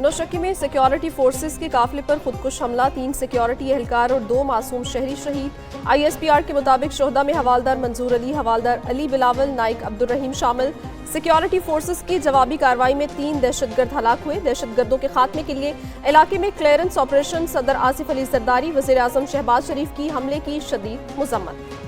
नौशक्की में security forces के काफिले पर खुदकुश हमला, 3 सिक्योरिटी एहलकार और 2 मासूम शहरी शहीद। ISPR के मुताबिक शोहदा में हवालदार मंजूर अली, हवालदार अली बिलावल, नाइक अब्दुल रहीम शामिल। सिक्योरिटी फोर्सेस की जवाबी कार्रवाई में 3 दहशतगर्द हलाक हुए। दहशतगर्दों के खात्मे के लिए इलाके में क्लियरेंस ऑपरेशन। सदर आसिफ अली जरदारी, वज़ीर आज़म शहबाज शरीफ की हमले की शदीद मज़म्मत।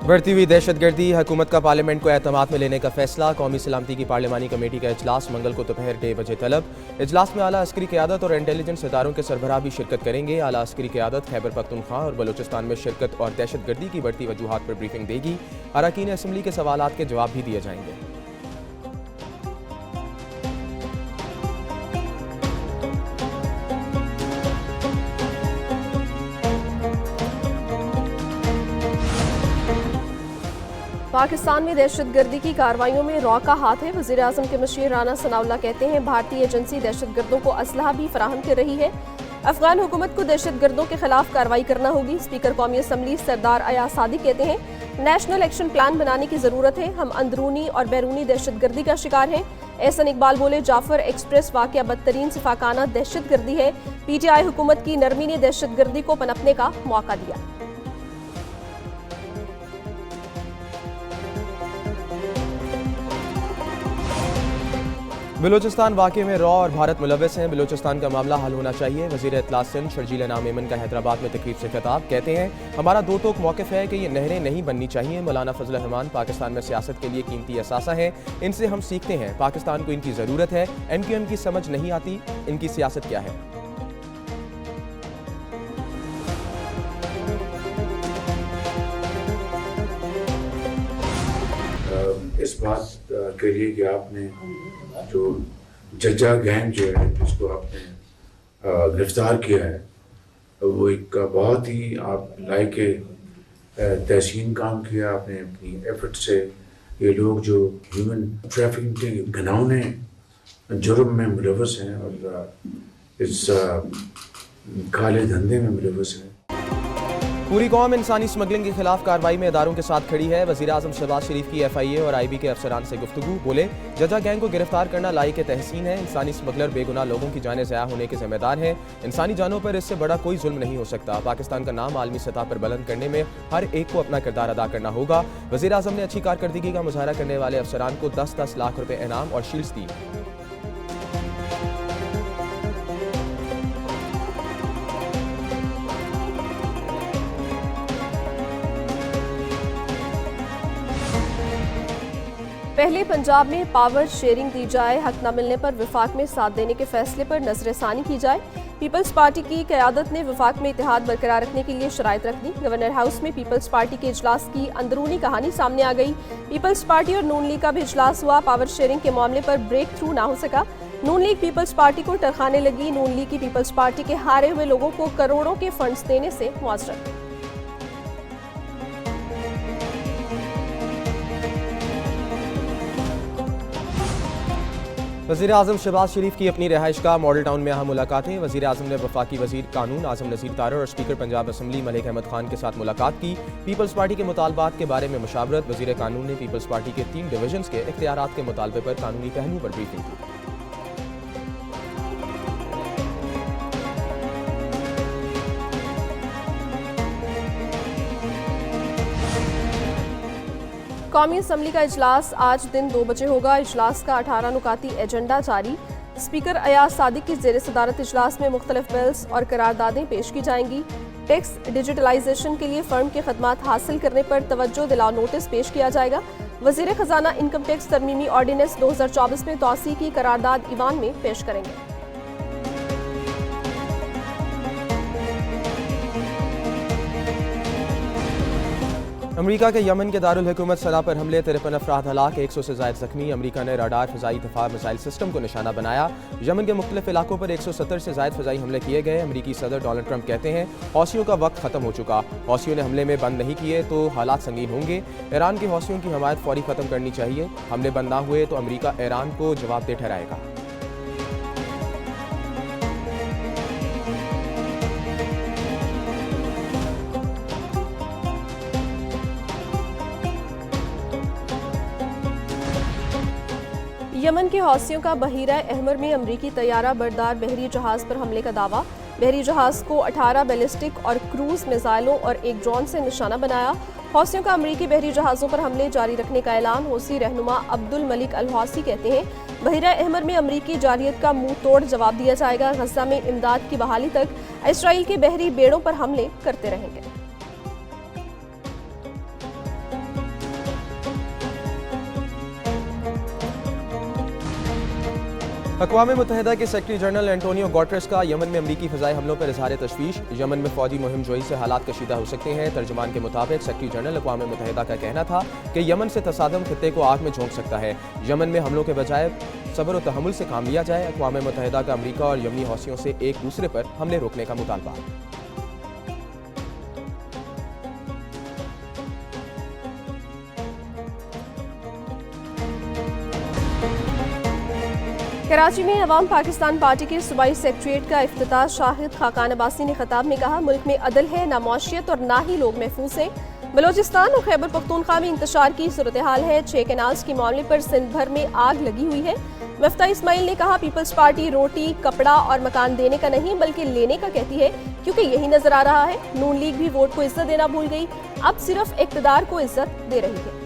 बढ़ती हुई दहशतगर्दी, हुकूमत का पार्लियामेंट को एतमाद में लेने का फैसला। कौमी सलामती की पार्लियामानी कमेटी का इजलास मंगल को दोपहर 1:30 बजे तलब। इजलास में आला अस्करी क़यादत और इंटेलिजेंस इदारों के सरबराह भी शिरकत करेंगे। आला अस्करी क़यादत खैबर पख्तूनख्वा और बलूचिस्तान में शिरकत और दहशतगर्दी की बढ़ती वजूहात पर ब्रीफिंग देगी। अरकान असम्बली के सवालात के जवाब भी दिए जाएंगे। पाकिस्तान में दहशतगर्दी की कार्रवाइयों में रॉ का हाथ है। वज़ीर आज़म के मशीर राना सनाउल्लाह कहते हैं भारतीय एजेंसी दहशतगर्दों को असलहा भी फराहम कर रही है। अफगान हुकूमत को दहशतगर्दों के खिलाफ कार्रवाई करना होगी। स्पीकर कौमी असम्बली सरदार अयाज सादिक कहते हैं नेशनल एक्शन प्लान बनाने की जरूरत है। हम अंदरूनी और बैरूनी दहशतगर्दी का शिकार हैं। एहसन इकबाल बोले जाफर एक्सप्रेस वाकया बदतरीन सिफाकाना दहशतगर्दी है। PTI हुकूमत की नरमी ने दहशतगर्दी को पनपने का मौका दिया। बलूचिस्तान वाक़े में रॉ और भारत मुलव्वस हैं। बलूचिस्तान का मामला हल होना चाहिए। वज़ीर इत्तलात सिंध शर्जील इनाम मेमन का हैदराबाद में तकरीब से खिताब, कहते हैं हमारा दो टोक मौक़िफ़ है कि ये नहरें नहीं बननी चाहिए। मौलाना फजल रहमान पाकिस्तान में सियासत के लिए कीमती असासा हैं, इनसे हम सीखते हैं। पाकिस्तान को इनकी ज़रूरत है। MQM की समझ नहीं आती इनकी सियासत क्या है। इस बात के लिए कि आपने जो जज्जा गैंग जो है जिसको आपने गिरफ्तार किया है, वो एक बहुत ही आप लायक तहसीन काम किया आपने अपनी एफर्ट से। ये लोग जो ह्यूमन ट्रैफिकिंग के घिनौने जुर्म में मुलव्वस हैं और इस काले धंधे में मुलव्वस हैं। पूरी कौम इंसानी स्मगलिंग के खिलाफ कार्रवाई में इदारों के साथ खड़ी है। वज़ीर आज़म शहबाज शरीफ की FIA और IB के अफसरान से गुफ्तगू, बोले जजा गैंग को गिरफ्तार करना लायक तहसीन है। इंसानी स्मगलर बेगुनाह लोगों की जानें ज़ाया होने के जिम्मेदार हैं। इंसानी जानों पर इससे बड़ा कोई जुल्म नहीं हो सकता। पाकिस्तान का नाम आलमी सतह पर बुलंद करने में हर एक को अपना किरदार अदा करना होगा। वज़ीर आज़म ने अच्छी कारकर्दगी का मुजाहरा करने वाले अफसरान को 10-10 लाख रुपए इनाम और शील्ड्स दी। पहले पंजाब में पावर शेयरिंग दी जाए, हक न मिलने पर विफाक में साथ देने के फैसले पर नजरसानी की जाए। पीपल्स पार्टी की क़यादत ने विफाक में इत्तेहाद बरकरार रखने के लिए शराइत रख दी। गवर्नर हाउस में पीपल्स पार्टी के इजलास की अंदरूनी कहानी सामने आ गई। पीपल्स पार्टी और नून लीग का भी इजलास हुआ। पावर शेयरिंग के मामले पर ब्रेक थ्रू ना हो सका। नून लीग पीपल्स पार्टी को टरखाने लगी। नून लीग की पीपल्स पार्टी के हारे हुए लोगों को करोड़ों के फंड्स देने से मुआजरत। वज़ीर आज़म शहबाज शरीफ की अपनी रिहाइश का मॉडल टाउन में अहम मुलाकातें। वज़ीर आज़म ने वफाकी वज़ीर कानून आज़म नज़ीर तारड़ और स्पीकर पंजाब असम्बली मलिक अहमद खान के साथ मुलाकात की। पीपल्स पार्टी के मुतालबात के बारे में मुशावरत। वज़ीर कानून ने पीपल्स पार्टी के 3 डिवीजन्स के इख्तियारात के मुतालबे पर कानूनी पहलू पर ब्रीफिंग की। कौमी असम्बली का इजलास आज दिन 2 बजे होगा। इजलास का 18 नुकाती एजेंडा जारी। स्पीकर अयाज सादिक की ज़ेर सदारत इजलास में मुख्तलिफ बिल्स और करारदादें पेश की जाएंगी। टैक्स डिजिटलाइजेशन के लिए फर्म के खदमात हासिल करने पर तवज्जो दिलाओ नोटिस पेश किया जाएगा। वज़ीर ख़जाना इनकम टैक्स तरमीमी ऑर्डिनेंस 2024 में तौसी की करारदाद ईवान में पेश करेंगे। अमरीका के यमन के दारुल हुकूमत सना पर हमले, 53 अफराद हलाक, 100 से ज़ायद ज़ख्मी। अमरीका ने राडार फ़ज़ाई दफ़ा मिसाइल सिस्टम को निशाना बनाया। यमन के मुख्तलिफ इलाकों पर 170 से ज़ायद फ़ज़ाई हमले किए गए। अमरीकी सदर डोनाल्ड ट्रंप कहते हैं हौसियों का वक्त ख़त्म हो चुका। हौसियों ने हमले में बंद नहीं किए तो हालात संगीन होंगे। ईरान के हौसियों की हमायत फौरी ख़त्म करनी चाहिए। हमले बंद ना हुए तो अमरीका ईरान को जवाबदेह ठहराएगा। यमन के हौसियों का बहीरा अहमर में अमरीकी तैयारा बरदार बहरी जहाज पर हमले का दावा। बहरी जहाज को 18 बैलिस्टिक और क्रूज मिसाइलों और एक ड्रोन से निशाना बनाया। हौसियों का अमरीकी बहरी जहाज़ों पर हमले जारी रखने का ऐलान। हौसी रहनुमा अब्दुल मलिक अल हौसी कहते हैं, बहीरा अहमर में अमरीकी जारियत का मुंह तोड़ जवाब दिया जाएगा। गजा में इमदाद की बहाली तक इसराइल के बहरी बेड़ों पर हमले करते रहेंगे। अक़वाम मुत्तहिदा के सेक्रेटरी जनरल एंटोनियो गुटेरेस का यमन में अमरीकी फ़िज़ाई हमलों पर इज़हार तशवीश। यमन में फ़ौजी मुहिम जोई से हालात कशीदा हो सकते हैं। तर्जुमान के मुताबिक सेक्रेटरी जनरल अक़वाम मुत्तहिदा का कहना था कि यमन से तसादम खित्ते को आग में झोंक सकता है। यमन में हमलों के बजाय सब्र और तहम्मुल से काम लिया जाए। अक़वाम मुत्तहिदा का अमरीका और यमनी हौसियों से एक दूसरे पर हमले रोकने का मुतालबा। कराची में अवाम पाकिस्तान पार्टी के सूबाई सेक्रेटरीट का इफ्तिताह शाहिद खाकान अब्बासी ने खिताब में कहा, मुल्क में अदल है, ना मौशियत और ना ही लोग महफूज हैं। बलोचिस्तान और खैबर पख्तूनख्वा में इंतशार की सूरत हाल है। 6 कैनाल्स के मामले पर सिंध भर में आग लगी हुई है। मफ्ता इस्माइल ने कहा, पीपल्स पार्टी रोटी, कपड़ा और मकान देने का नहीं बल्कि लेने का कहती है, क्योंकि यही नजर आ रहा है। नून लीग भी वोट को इज्जत देना भूल गई, अब सिर्फ इक़्तिदार को इज्जत दे रही है।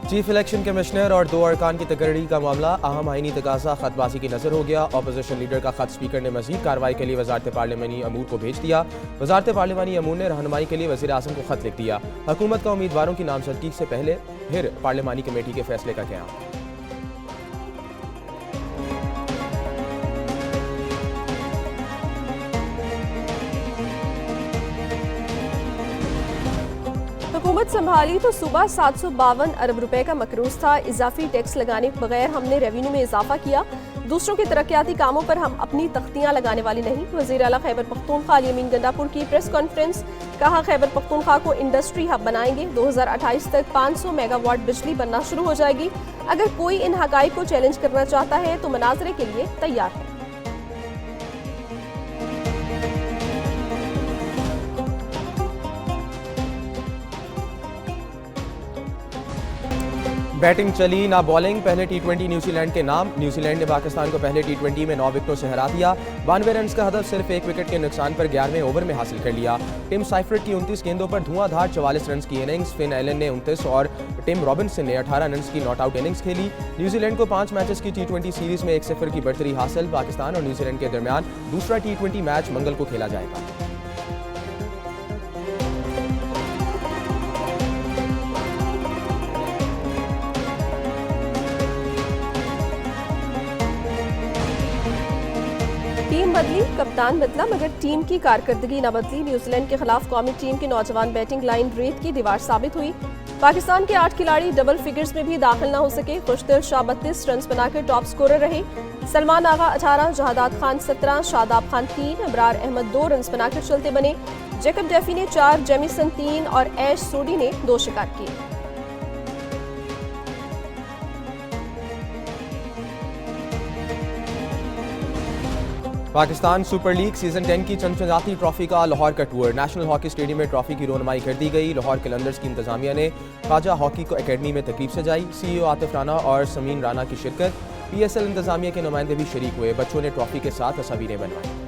चीफ इलेक्शन कमिश्नर और 2 अरकान की तकर्री का मामला अहम आईनी तकाजा खतबाजी की नजर हो गया। अपोजिशन लीडर का खत स्पीकर ने मजीद कार्रवाई के लिए वजारत पार्लिमानी अमूर को भेज दिया। वजारत पार्लिमानी अमूर ने रहनुमाई के लिए वज़ीर आज़म को खत लिख दिया। हुकूमत का उम्मीदवारों की नामजदगी से पहले फिर पार्लिमानी कमेटी के फैसले का क़याम। हुकूमत संभाली तो सूबा 752 अरब रुपए का मकरूज था। इजाफी टैक्स लगाने के बगैर हमने रेवेन्यू में इजाफा किया। दूसरों के तरक्याती कामों पर हम अपनी तख्तियां लगाने वाले नहीं। वज़ीर आला खैबर पख्तूनख्वा अली अमीन गंडापुर की प्रेस कॉन्फ्रेंस। कहा, खैबर पख्तूनख्वा को इंडस्ट्री हब बनाएंगे। 2028 तक 500 मेगावाट बिजली बनना शुरू हो जाएगी। अगर कोई इन हकाइक को चैलेंज करना चाहता है तो मनाजरे के लिए तैयार है। बैटिंग चली ना बॉलिंग, पहले T20 न्यूजीलैंड के नाम। न्यूजीलैंड ने पाकिस्तान को पहले T20 में 9 विकेटों से हरा दिया। 92 रन का हदफ सिर्फ 1 विकेट के नुकसान पर 11वें ओवर में हासिल कर लिया। टिम साइफर्ट की 29 गेंदों पर धुआंधार 44 रन की इनिंग्स। फिन एलन ने 29 और टिम रॉबिन्सन ने 18 रन की नॉट आउट इनिंग्स खेली। न्यूजीलैंड को 5 मैचेस की T20 सीरीज में 1-0 की बढ़तरी हासिल। पाकिस्तान और न्यूजीलैंड के दरमियान दूसरा T20 मैच मंगल को खेला जाएगा। टीम बदली, कप्तान बदला, मगर टीम की कारकर्दगी न बदली। न्यूजीलैंड के खिलाफ कौमी टीम की नौजवान बैटिंग लाइन रेत की दीवार साबित हुई। पाकिस्तान के 8 खिलाड़ी डबल फिगर्स में भी दाखिल न हो सके। खुशदिल शाह 32 रन बनाकर टॉप स्कोरर रहे। सलमान आगा 18, जहादात खान 17, शादाब खान 3, अबरार अहमद 2 रन बनाकर चलते बने। जैकब डेफी ने 4, जेमिसन 3 और ऐश सोडी ने 2 शिकार किए। पाकिस्तान सुपर लीग सीजन 10 की चमचमाती ट्रॉफी का लाहौर का टूर। नेशनल हॉकी स्टेडियम में ट्रॉफी की रोनमाई कर दी गई। लाहौर कलंदर्स की इंतजामिया ने ख्वाजा हॉकी को एकेडमी में तकरीब सजाई। CEO आतिफ राना और समीन राना की शिरकत। PSL इंतजामिया के नुमाइंदे भी शरीक हुए। बच्चों ने ट्रॉफी के साथ तस्वीरें बनवाई।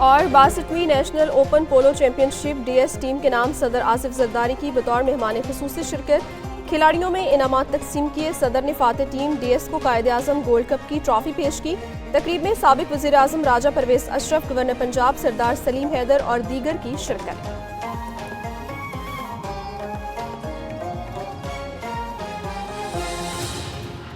और 62वीं नेशनल ओपन पोलो चैंपियनशिप DS टीम के नाम सदर आसिफ जरदारी की बतौर मेहमान खुसूसी शिरकत। खिलाड़ियों में इनामात तकसीम किए। सदर ने फातेह टीम DS को कायद आज़म गोल्ड कप की ट्रॉफी पेश की। तकरीब में साबिक वज़ीर आज़म राजा परवेज़ अशरफ, गवर्नर पंजाब सरदार सलीम हैदर और दीगर की शिरकत।